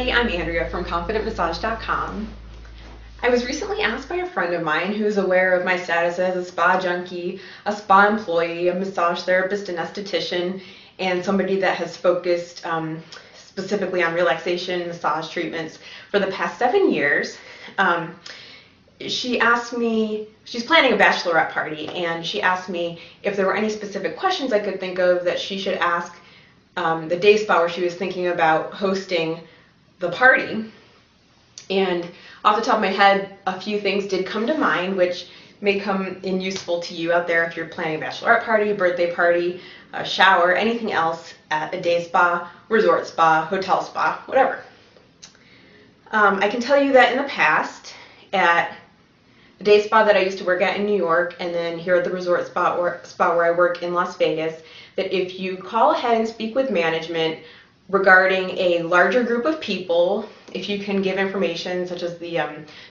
everybody, I'm Andrea from ConfidentMassage.com. I was recently asked by a friend of mine who is aware of my status as a spa junkie, a spa employee, a massage therapist, an esthetician, and somebody that has focused specifically on relaxation massage treatments for the past 7 years. She asked me, she's planning a bachelorette party, and she asked me if there were any specific questions I could think of that she should ask the day spa where she was thinking about hosting the party. And off the top of my head, a few things did come to mind, which may come in useful to you out there if you're planning a bachelorette party, a birthday party, a shower, anything else at a day spa, resort spa, hotel spa, whatever. I can tell you that in the past, at the day spa that I used to work at in New York, and then here at the resort spa where I work in Las Vegas, that if you call ahead and speak with management regarding a larger group of people, if you can give information such as the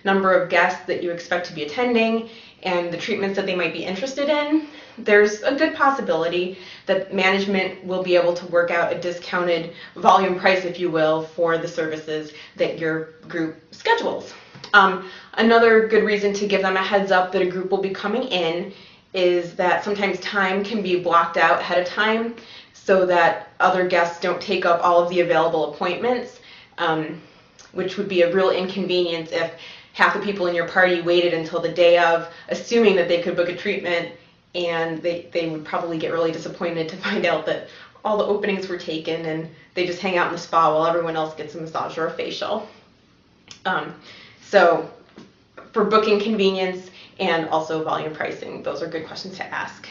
number of guests that you expect to be attending and the treatments that they might be interested in, there's a good possibility that management will be able to work out a discounted volume price, if you will, for the services that your group schedules. Another good reason to give them a heads up that a group will be coming in is that sometimes time can be blocked out ahead of time so that other guests don't take up all of the available appointments, which would be a real inconvenience if half the people in your party waited until the day of, assuming that they could book a treatment, and they would probably get really disappointed to find out that all the openings were taken and they just hang out in the spa while everyone else gets a massage or a facial. So for booking convenience and also volume pricing, those are good questions to ask.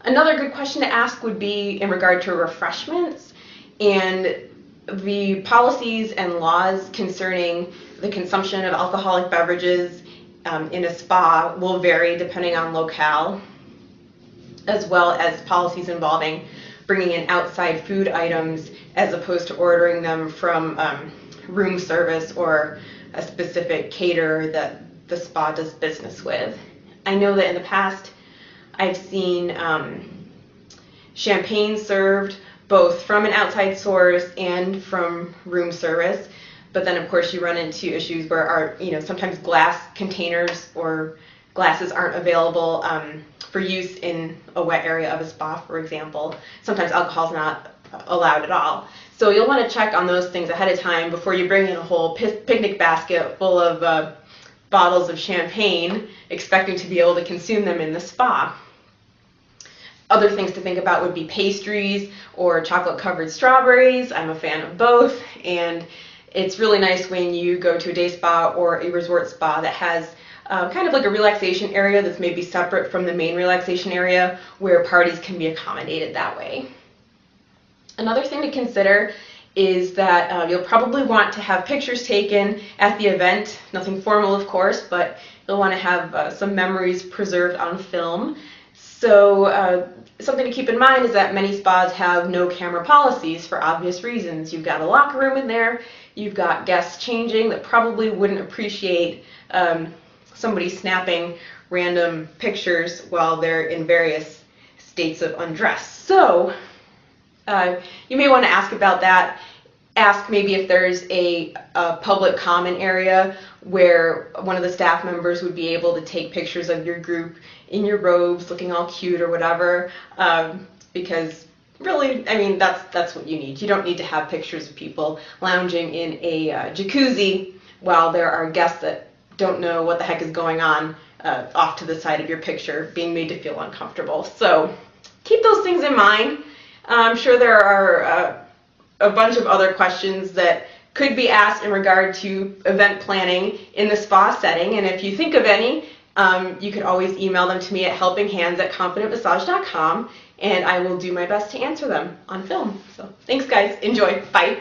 Another good question to ask would be in regard to refreshments, and the policies and laws concerning the consumption of alcoholic beverages in a spa will vary depending on locale, as well as policies involving bringing in outside food items as opposed to ordering them from room service or a specific caterer that the spa does business with. I know that in the past I've seen champagne served both from an outside source and from room service, but then of course you run into issues where sometimes glass containers or glasses aren't available for use in a wet area of a spa, for example. Sometimes alcohol is not allowed at all. So you'll want to check on those things ahead of time before you bring in a whole picnic basket full of bottles of champagne, expecting to be able to consume them in the spa. Other things to think about would be pastries or chocolate-covered strawberries. I'm a fan of both, and it's really nice when you go to a day spa or a resort spa that has kind of like a relaxation area that's maybe separate from the main relaxation area where parties can be accommodated that way. Another thing to consider is that you'll probably want to have pictures taken at the event, nothing formal of course, but you'll want to have some memories preserved on film. So something to keep in mind is that many spas have no camera policies for obvious reasons. You've got a locker room in there, you've got guests changing that probably wouldn't appreciate somebody snapping random pictures while they're in various states of undress. So you may want to ask about that. Ask maybe if there's a public common area where one of the staff members would be able to take pictures of your group in your robes looking all cute or whatever, because really, I mean, that's what you need. You don't need to have pictures of people lounging in a jacuzzi while there are guests that don't know what the heck is going on off to the side of your picture, being made to feel uncomfortable. So keep those things in mind. I'm sure there are a bunch of other questions that could be asked in regard to event planning in the spa setting, and if you think of any, you can always email them to me at helpinghands@confidentmassage.com, and I will do my best to answer them on film. So thanks guys, enjoy, bye.